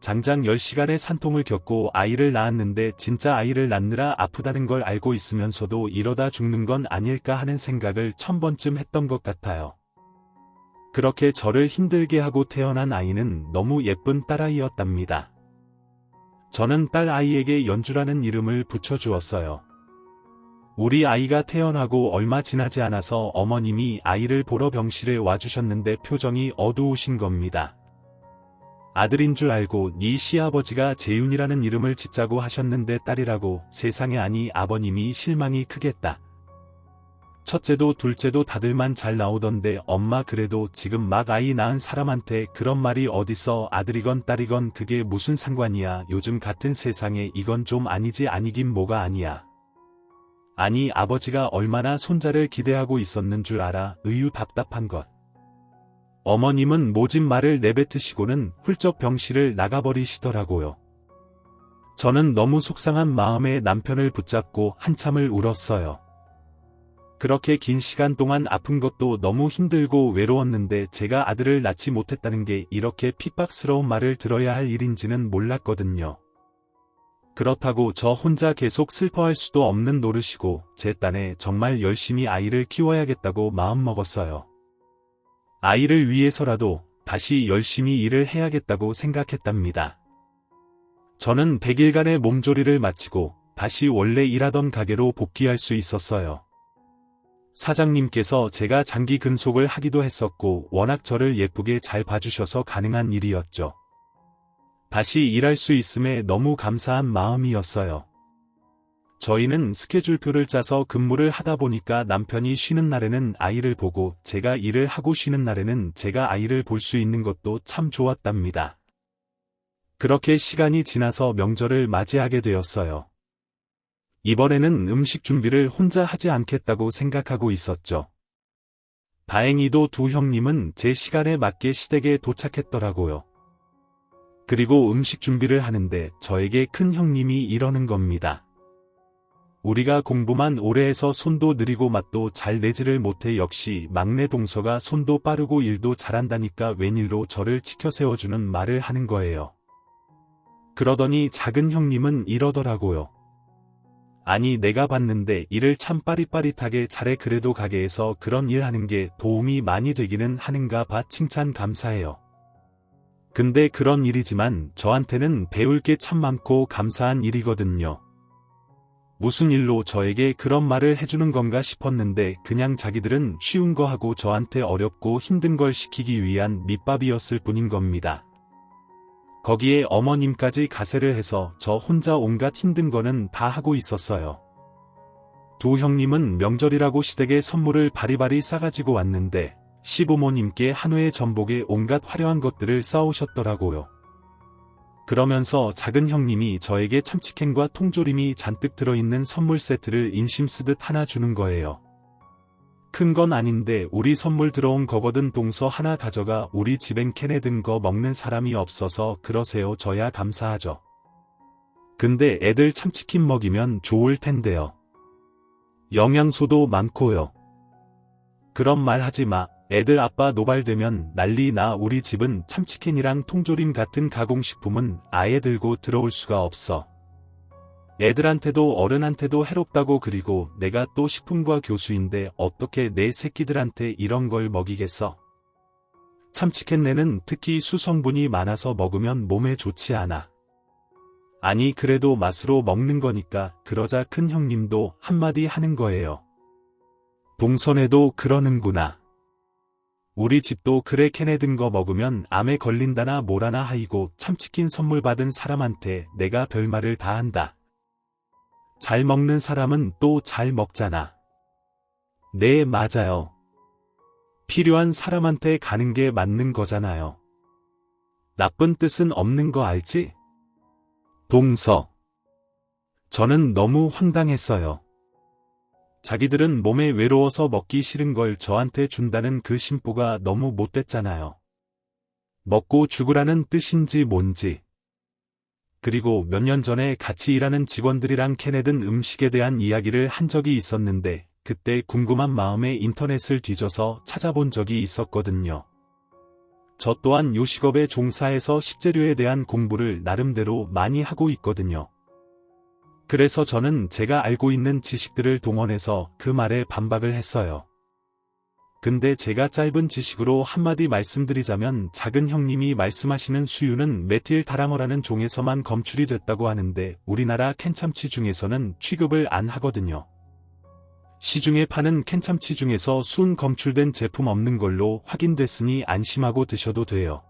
장장 10시간의 산통을 겪고 아이를 낳았는데 진짜 아이를 낳느라 아프다는 걸 알고 있으면서도 이러다 죽는 건 아닐까 하는 생각을 1000번쯤 했던 것 같아요. 그렇게 저를 힘들게 하고 태어난 아이는 너무 예쁜 딸아이였답니다. 저는 딸 아이에게 연주라는 이름을 붙여주었어요. 우리 아이가 태어나고 얼마 지나지 않아서 어머님이 아이를 보러 병실에 와주셨는데 표정이 어두우신 겁니다. 아들인 줄 알고 네 시아버지가 재윤이라는 이름을 짓자고 하셨는데 딸이라고. 세상에. 아니 아버님이 실망이 크겠다. 첫째도 둘째도 다들만 잘 나오던데 엄마 그래도 지금 막 아이 낳은 사람한테 그런 말이 어딨어. 아들이건 딸이건 그게 무슨 상관이야. 요즘 같은 세상에 이건 좀 아니지. 아니긴 뭐가 아니야. 아니 아버지가 얼마나 손자를 기대하고 있었는 줄 알아. 으유 답답한 것. 어머님은 모진 말을 내뱉으시고는 훌쩍 병실을 나가버리시더라고요. 저는 너무 속상한 마음에 남편을 붙잡고 한참을 울었어요. 그렇게 긴 시간 동안 아픈 것도 너무 힘들고 외로웠는데 제가 아들을 낳지 못했다는 게 이렇게 핍박스러운 말을 들어야 할 일인지는 몰랐거든요. 그렇다고 저 혼자 계속 슬퍼할 수도 없는 노릇이고 제 딴에 정말 열심히 아이를 키워야겠다고 마음먹었어요. 아이를 위해서라도 다시 열심히 일을 해야겠다고 생각했답니다. 저는 100일간의 몸조리를 마치고 다시 원래 일하던 가게로 복귀할 수 있었어요. 사장님께서 제가 장기 근속을 하기도 했었고 워낙 저를 예쁘게 잘 봐주셔서 가능한 일이었죠. 다시 일할 수 있음에 너무 감사한 마음이었어요. 저희는 스케줄표를 짜서 근무를 하다 보니까 남편이 쉬는 날에는 아이를 보고 제가 일을 하고 쉬는 날에는 제가 아이를 볼 수 있는 것도 참 좋았답니다. 그렇게 시간이 지나서 명절을 맞이하게 되었어요. 이번에는 음식 준비를 혼자 하지 않겠다고 생각하고 있었죠. 다행히도 두 형님은 제 시간에 맞게 시댁에 도착했더라고요. 그리고 음식 준비를 하는데 저에게 큰 형님이 이러는 겁니다. 우리가 공부만 오래 해서 손도 느리고 맛도 잘 내지를 못해. 역시 막내 동서가 손도 빠르고 일도 잘한다니까 웬일로 저를 치켜 세워주는 말을 하는 거예요. 그러더니 작은 형님은 이러더라고요. 아니 내가 봤는데 일을 참 빠릿빠릿하게 잘해. 그래도 가게에서 그런 일 하는 게 도움이 많이 되기는 하는가 봐. 칭찬 감사해요. 근데 그런 일이지만 저한테는 배울 게 참 많고 감사한 일이거든요. 무슨 일로 저에게 그런 말을 해주는 건가 싶었는데 그냥 자기들은 쉬운 거 하고 저한테 어렵고 힘든 걸 시키기 위한 밑밥이었을 뿐인 겁니다. 거기에 어머님까지 가세를 해서 저 혼자 온갖 힘든 거는 다 하고 있었어요. 두 형님은 명절이라고 시댁에 선물을 바리바리 싸가지고 왔는데 시부모님께 한우의 전복에 온갖 화려한 것들을 싸오셨더라고요. 그러면서 작은 형님이 저에게 참치캔과 통조림이 잔뜩 들어있는 선물 세트를 인심 쓰듯 하나 주는 거예요. 큰 건 아닌데 우리 선물 들어온 거거든. 동서 하나 가져가. 우리 집엔 캔에 든 거 먹는 사람이 없어서 그러세요. 저야 감사하죠. 근데 애들 참치킨 먹이면 좋을 텐데요. 영양소도 많고요. 그런 말 하지 마. 애들 아빠 노발되면 난리 나. 우리 집은 참치캔이랑 통조림 같은 가공식품은 아예 들고 들어올 수가 없어. 애들한테도 어른한테도 해롭다고. 그리고 내가 또 식품과 교수인데 어떻게 내 새끼들한테 이런 걸 먹이겠어. 참치캔내는 특히 수성분이 많아서 먹으면 몸에 좋지 않아. 아니 그래도 맛으로 먹는 거니까. 그러자 큰 형님도 한마디 하는 거예요. 동선에도 그러는구나. 우리 집도 그래 캔에 든 거 먹으면 암에 걸린다나 뭐라나 하이고 참치킨 선물 받은 사람한테 내가 별말을 다 한다. 잘 먹는 사람은 또 잘 먹잖아. 네 맞아요. 필요한 사람한테 가는 게 맞는 거잖아요. 나쁜 뜻은 없는 거 알지? 동서. 저는 너무 황당했어요. 자기들은 몸에 외로워서 먹기 싫은 걸 저한테 준다는 그 심보가 너무 못됐잖아요. 먹고 죽으라는 뜻인지 뭔지. 그리고 몇 년 전에 같이 일하는 직원들이랑 캐내든 음식에 대한 이야기를 한 적이 있었는데 그때 궁금한 마음에 인터넷을 뒤져서 찾아본 적이 있었거든요. 저 또한 요식업에 종사해서 식재료에 대한 공부를 나름대로 많이 하고 있거든요. 그래서 저는 제가 알고 있는 지식들을 동원해서 그 말에 반박을 했어요. 근데 제가 짧은 지식으로 한마디 말씀드리자면 작은 형님이 말씀하시는 수유는 메틸다라머라는 종에서만 검출이 됐다고 하는데 우리나라 캔참치 중에서는 취급을 안 하거든요. 시중에 파는 캔참치 중에서 순 검출된 제품 없는 걸로 확인됐으니 안심하고 드셔도 돼요.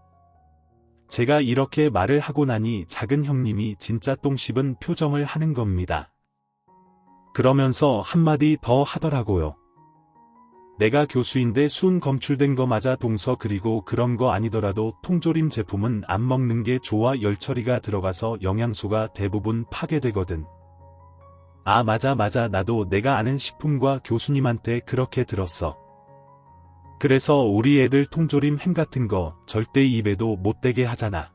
제가 이렇게 말을 하고 나니 작은 형님이 진짜 똥 씹은 표정을 하는 겁니다. 그러면서 한마디 더 하더라고요. 내가 교수인데 순 검출된 거 맞아 동서 그리고 그런 거 아니더라도 통조림 제품은 안 먹는 게 좋아 열 처리가 들어가서 영양소가 대부분 파괴되거든. 아 맞아 나도 내가 아는 식품과 교수님한테 그렇게 들었어. 그래서 우리 애들 통조림 햄 같은 거 절대 입에도 못 대게 하잖아.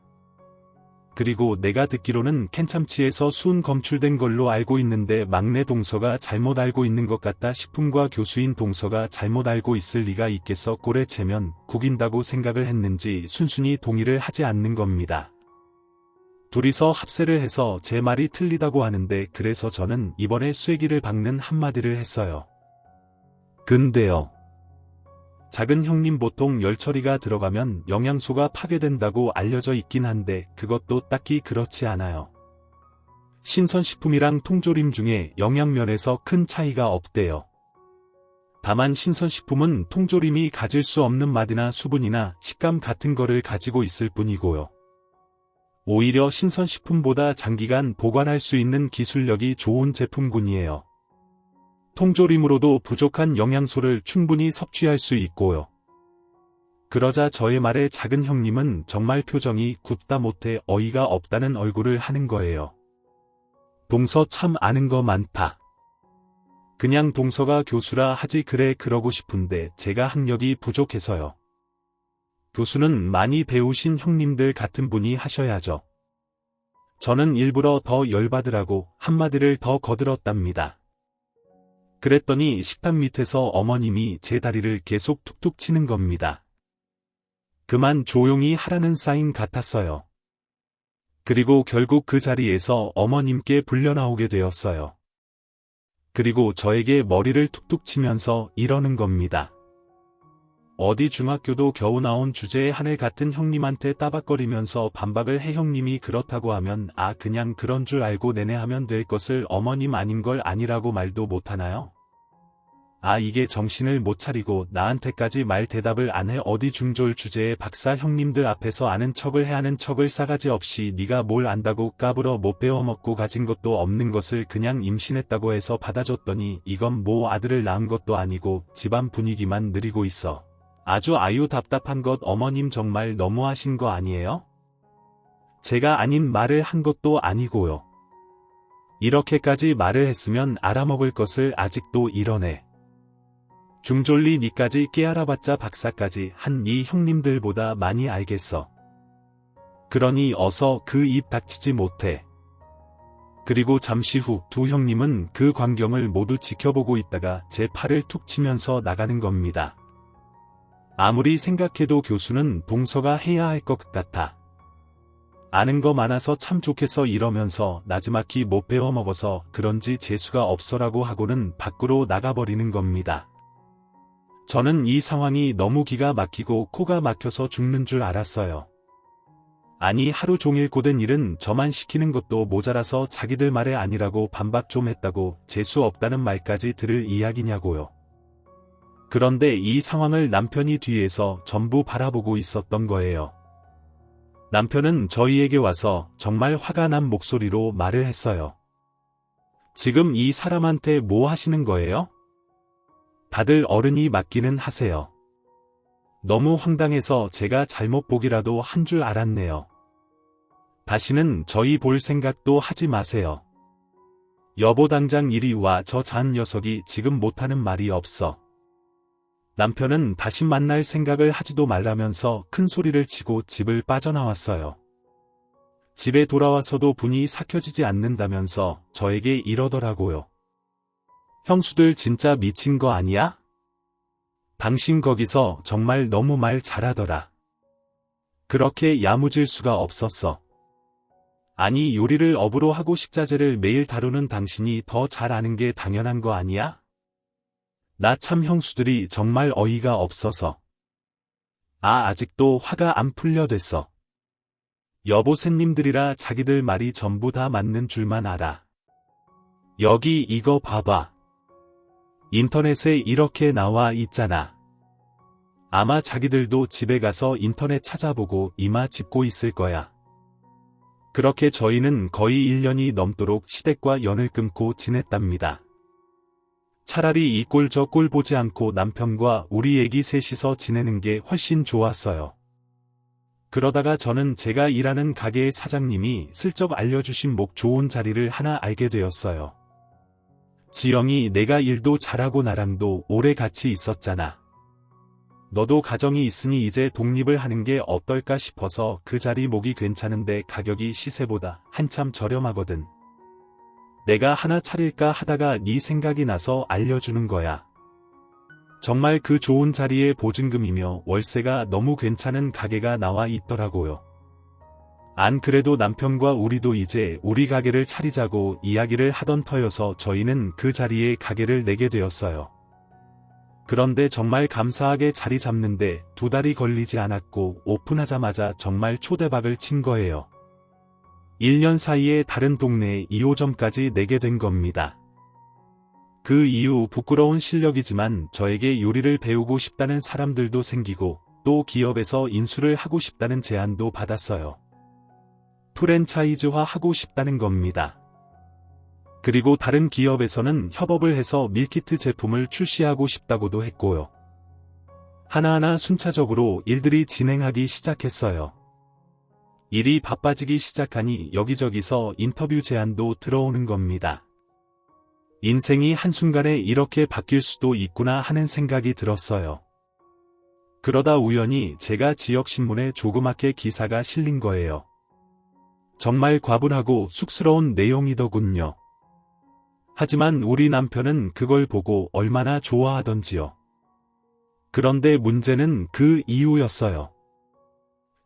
그리고 내가 듣기로는 캔참치에서 순 검출된 걸로 알고 있는데 막내 동서가 잘못 알고 있는 것 같다. 식품과 교수인 동서가 잘못 알고 있을 리가 있겠어. 꼴에 채면 구긴다고 생각을 했는지 순순히 동의를 하지 않는 겁니다. 둘이서 합세를 해서 제 말이 틀리다고 하는데 그래서 저는 이번에 쐐기를 박는 한마디를 했어요. 근데요. 작은 형님 보통 열 처리가 들어가면 영양소가 파괴된다고 알려져 있긴 한데 그것도 딱히 그렇지 않아요. 신선식품이랑 통조림 중에 영양면에서 큰 차이가 없대요. 다만 신선식품은 통조림이 가질 수 없는 맛이나 수분이나 식감 같은 거를 가지고 있을 뿐이고요. 오히려 신선식품보다 장기간 보관할 수 있는 기술력이 좋은 제품군이에요. 통조림으로도 부족한 영양소를 충분히 섭취할 수 있고요. 그러자 저의 말에 작은 형님은 정말 표정이 굽다 못해 어이가 없다는 얼굴을 하는 거예요. 동서 참 아는 거 많다. 그냥 동서가 교수라 하지 그래 그러고 싶은데 제가 학력이 부족해서요. 교수는 많이 배우신 형님들 같은 분이 하셔야죠. 저는 일부러 더 열받으라고 한마디를 더 거들었답니다. 그랬더니 식탁 밑에서 어머님이 제 다리를 계속 툭툭 치는 겁니다. 그만 조용히 하라는 사인 같았어요. 그리고 결국 그 자리에서 어머님께 불려나오게 되었어요. 그리고 저에게 머리를 툭툭 치면서 이러는 겁니다. 어디 중학교도 겨우 나온 주제에 하늘 같은 형님한테 따박거리면서 반박을 해. 형님이 그렇다고 하면 아 그냥 그런 줄 알고 내내 하면 될 것을 어머님 아닌 걸 아니라고 말도 못하나요? 아 이게 정신을 못 차리고 나한테까지 말 대답을 안 해. 어디 중졸 주제에 박사 형님들 앞에서 아는 척을 해. 하는 척을 싸가지 없이 네가 뭘 안다고 까불어. 못 배워먹고 가진 것도 없는 것을 그냥 임신했다고 해서 받아줬더니 이건 뭐 아들을 낳은 것도 아니고 집안 분위기만 느리고 있어. 아주 아유 답답한 것. 어머님 정말 너무하신 거 아니에요? 제가 아닌 말을 한 것도 아니고요. 이렇게까지 말을 했으면 알아먹을 것을 아직도 이러네. 중졸리 니까지 깨알아봤자 박사까지 한 이 형님들보다 많이 알겠어. 그러니 어서 그 입 닥치지 못해. 그리고 잠시 후 두 형님은 그 광경을 모두 지켜보고 있다가 제 팔을 툭 치면서 나가는 겁니다. 아무리 생각해도 교수는 동서가 해야 할 것 같아. 아는 거 많아서 참 좋겠어 이러면서 나지막히 못 배워먹어서 그런지 재수가 없어라고 하고는 밖으로 나가버리는 겁니다. 저는 이 상황이 너무 기가 막히고 코가 막혀서 죽는 줄 알았어요. 아니 하루 종일 고된 일은 저만 시키는 것도 모자라서 자기들 말에 아니라고 반박 좀 했다고 재수 없다는 말까지 들을 이야기냐고요. 그런데 이 상황을 남편이 뒤에서 전부 바라보고 있었던 거예요. 남편은 저희에게 와서 정말 화가 난 목소리로 말을 했어요. 지금 이 사람한테 뭐 하시는 거예요? 다들 어른이 맞기는 하세요. 너무 황당해서 제가 잘못 보기라도 한 줄 알았네요. 다시는 저희 볼 생각도 하지 마세요. 여보 당장 이리 와. 저 잔 녀석이 지금 못하는 말이 없어. 남편은 다시 만날 생각을 하지도 말라면서 큰 소리를 치고 집을 빠져나왔어요. 집에 돌아와서도 분이 삭혀지지 않는다면서 저에게 이러더라고요. 형수들 진짜 미친 거 아니야? 당신 거기서 정말 너무 말 잘하더라. 그렇게 야무질 수가 없었어. 아니 요리를 업으로 하고 식자재를 매일 다루는 당신이 더 잘 아는 게 당연한 거 아니야? 나 참 형수들이 정말 어이가 없어서. 아직도 화가 안 풀려댔어. 여보새님들이라 자기들 말이 전부 다 맞는 줄만 알아. 여기 이거 봐봐. 인터넷에 이렇게 나와 있잖아. 아마 자기들도 집에 가서 인터넷 찾아보고 이마 짚고 있을 거야. 그렇게 저희는 거의 1년이 넘도록 시댁과 연을 끊고 지냈답니다. 차라리 이 꼴 저 꼴 보지 않고 남편과 우리 애기 셋이서 지내는 게 훨씬 좋았어요. 그러다가 저는 제가 일하는 가게의 사장님이 슬쩍 알려주신 목 좋은 자리를 하나 알게 되었어요. 지영이 내가 일도 잘하고 나랑도 오래 같이 있었잖아. 너도 가정이 있으니 이제 독립을 하는 게 어떨까 싶어서 그 자리 목이 괜찮은데 가격이 시세보다 한참 저렴하거든. 내가 하나 차릴까 하다가 네 생각이 나서 알려주는 거야. 정말 그 좋은 자리에 보증금이며 월세가 너무 괜찮은 가게가 나와 있더라고요. 안 그래도 남편과 우리도 이제 우리 가게를 차리자고 이야기를 하던 터여서 저희는 그 자리에 가게를 내게 되었어요. 그런데 정말 감사하게 자리 잡는데 2달이 걸리지 않았고 오픈하자마자 정말 초대박을 친 거예요. 1년 사이에 다른 동네에 2호점까지 내게 된 겁니다. 그 이후 부끄러운 실력이지만 저에게 요리를 배우고 싶다는 사람들도 생기고 또 기업에서 인수를 하고 싶다는 제안도 받았어요. 프랜차이즈화 하고 싶다는 겁니다. 그리고 다른 기업에서는 협업을 해서 밀키트 제품을 출시하고 싶다고도 했고요. 하나하나 순차적으로 일들이 진행하기 시작했어요. 일이 바빠지기 시작하니 여기저기서 인터뷰 제안도 들어오는 겁니다. 인생이 한순간에 이렇게 바뀔 수도 있구나 하는 생각이 들었어요. 그러다 우연히 제가 지역신문에 조그맣게 기사가 실린 거예요. 정말 과분하고 쑥스러운 내용이더군요. 하지만 우리 남편은 그걸 보고 얼마나 좋아하던지요. 그런데 문제는 그 이유였어요.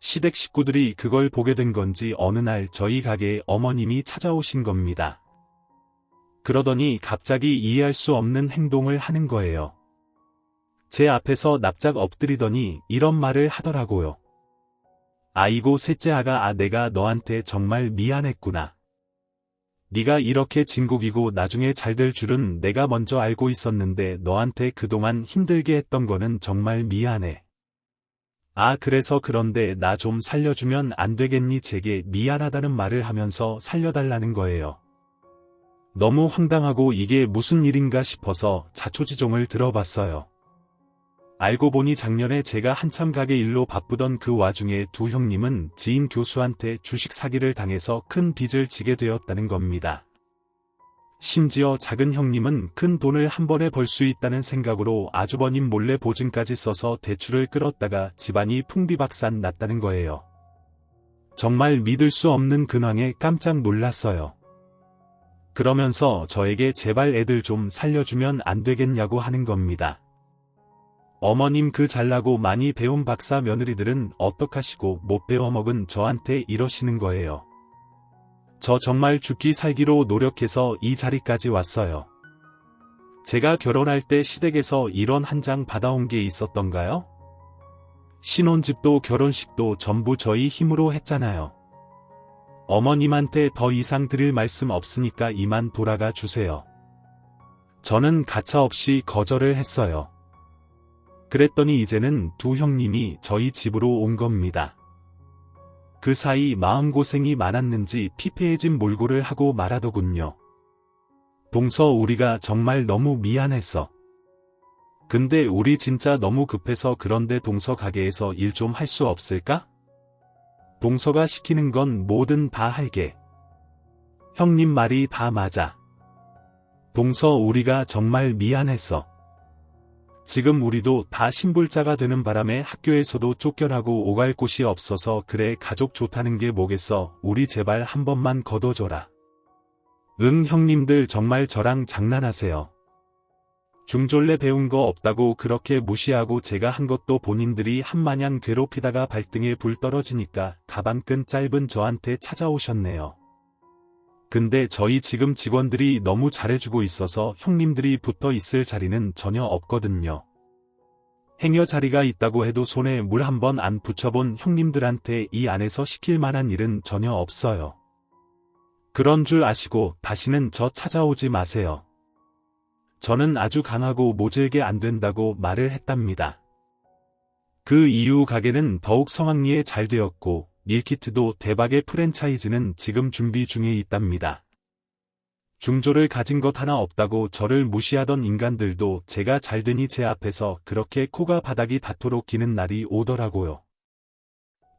시댁 식구들이 그걸 보게 된 건지 어느 날 저희 가게에 어머님이 찾아오신 겁니다. 그러더니 갑자기 이해할 수 없는 행동을 하는 거예요. 제 앞에서 납작 엎드리더니 이런 말을 하더라고요. 아이고 셋째 아가 내가 너한테 정말 미안했구나. 네가 이렇게 진국이고 나중에 잘 될 줄은 내가 먼저 알고 있었는데 너한테 그동안 힘들게 했던 거는 정말 미안해. 그래서 그런데 나 좀 살려주면 안 되겠니? 제게 미안하다는 말을 하면서 살려달라는 거예요. 너무 황당하고 이게 무슨 일인가 싶어서 자초지종을 들어봤어요. 알고 보니 작년에 제가 한참 가게 일로 바쁘던 그 와중에 두 형님은 지인 교수한테 주식 사기를 당해서 큰 빚을 지게 되었다는 겁니다. 심지어 작은 형님은 큰 돈을 한 번에 벌 수 있다는 생각으로 아주버님 몰래 보증까지 써서 대출을 끌었다가 집안이 풍비박산 났다는 거예요. 정말 믿을 수 없는 근황에 깜짝 놀랐어요. 그러면서 저에게 제발 애들 좀 살려주면 안 되겠냐고 하는 겁니다. 어머님 그 잘나고 많이 배운 박사 며느리들은 어떡하시고 못 배워먹은 저한테 이러시는 거예요. 저 정말 죽기 살기로 노력해서 이 자리까지 왔어요. 제가 결혼할 때 시댁에서 이런 한 장 받아온 게 있었던가요? 신혼집도 결혼식도 전부 저희 힘으로 했잖아요. 어머님한테 더 이상 드릴 말씀 없으니까 이만 돌아가 주세요. 저는 가차없이 거절을 했어요. 그랬더니 이제는 두 형님이 저희 집으로 온 겁니다. 그 사이 마음고생이 많았는지 피폐해진 몰골을 하고 말하더군요. 동서 우리가 정말 너무 미안했어. 근데 우리 진짜 너무 급해서 그런데 동서 가게에서 일 좀 할 수 없을까? 동서가 시키는 건 뭐든 다 할게. 형님 말이 다 맞아. 동서 우리가 정말 미안했어. 지금 우리도 다 신불자가 되는 바람에 학교에서도 쫓겨나고 오갈 곳이 없어서 그래 가족 좋다는 게 뭐겠어. 우리 제발 한 번만 거둬줘라. 응 형님들 정말 저랑 장난하세요. 중졸레 배운 거 없다고 그렇게 무시하고 제가 한 것도 본인들이 한마냥 괴롭히다가 발등에 불 떨어지니까 가방끈 짧은 저한테 찾아오셨네요. 근데 저희 지금 직원들이 너무 잘해주고 있어서 형님들이 붙어 있을 자리는 전혀 없거든요. 행여 자리가 있다고 해도 손에 물 한 번 안 붙여본 형님들한테 이 안에서 시킬 만한 일은 전혀 없어요. 그런 줄 아시고 다시는 저 찾아오지 마세요. 저는 아주 강하고 모질게 안 된다고 말을 했답니다. 그 이후 가게는 더욱 성황리에 잘 되었고 밀키트도 대박의 프랜차이즈는 지금 준비 중에 있답니다. 중조를 가진 것 하나 없다고 저를 무시하던 인간들도 제가 잘되니 제 앞에서 그렇게 코가 바닥이 닿도록 기는 날이 오더라고요.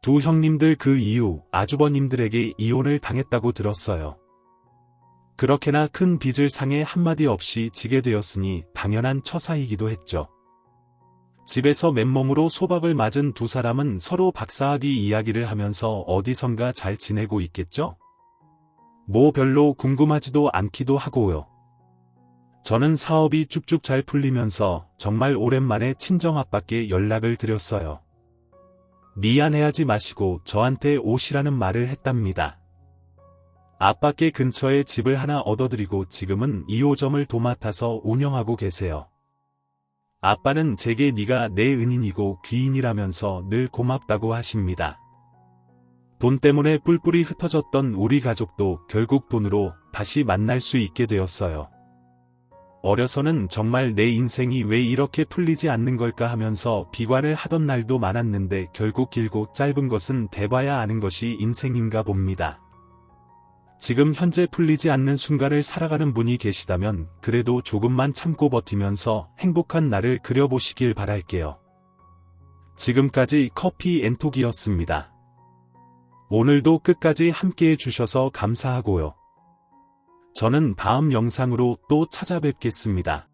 두 형님들 그 이후 아주버님들에게 이혼을 당했다고 들었어요. 그렇게나 큰 빚을 상해 한마디 없이 지게 되었으니 당연한 처사이기도 했죠. 집에서 맨몸으로 소박을 맞은 두 사람은 서로 박사학위 이야기를 하면서 어디선가 잘 지내고 있겠죠? 뭐 별로 궁금하지도 않기도 하고요. 저는 사업이 쭉쭉 잘 풀리면서 정말 오랜만에 친정아빠께 연락을 드렸어요. 미안해하지 마시고 저한테 오시라는 말을 했답니다. 아빠께 근처에 집을 하나 얻어드리고 지금은 2호점을 도맡아서 운영하고 계세요. 아빠는 제게 네가 내 은인이고 귀인이라면서 늘 고맙다고 하십니다. 돈 때문에 뿔뿔이 흩어졌던 우리 가족도 결국 돈으로 다시 만날 수 있게 되었어요. 어려서는 정말 내 인생이 왜 이렇게 풀리지 않는 걸까 하면서 비관을 하던 날도 많았는데 결국 길고 짧은 것은 대봐야 아는 것이 인생인가 봅니다. 지금 현재 풀리지 않는 순간을 살아가는 분이 계시다면 그래도 조금만 참고 버티면서 행복한 날을 그려보시길 바랄게요. 지금까지 커피 앤톡이었습니다. 오늘도 끝까지 함께해 주셔서 감사하고요. 저는 다음 영상으로 또 찾아뵙겠습니다.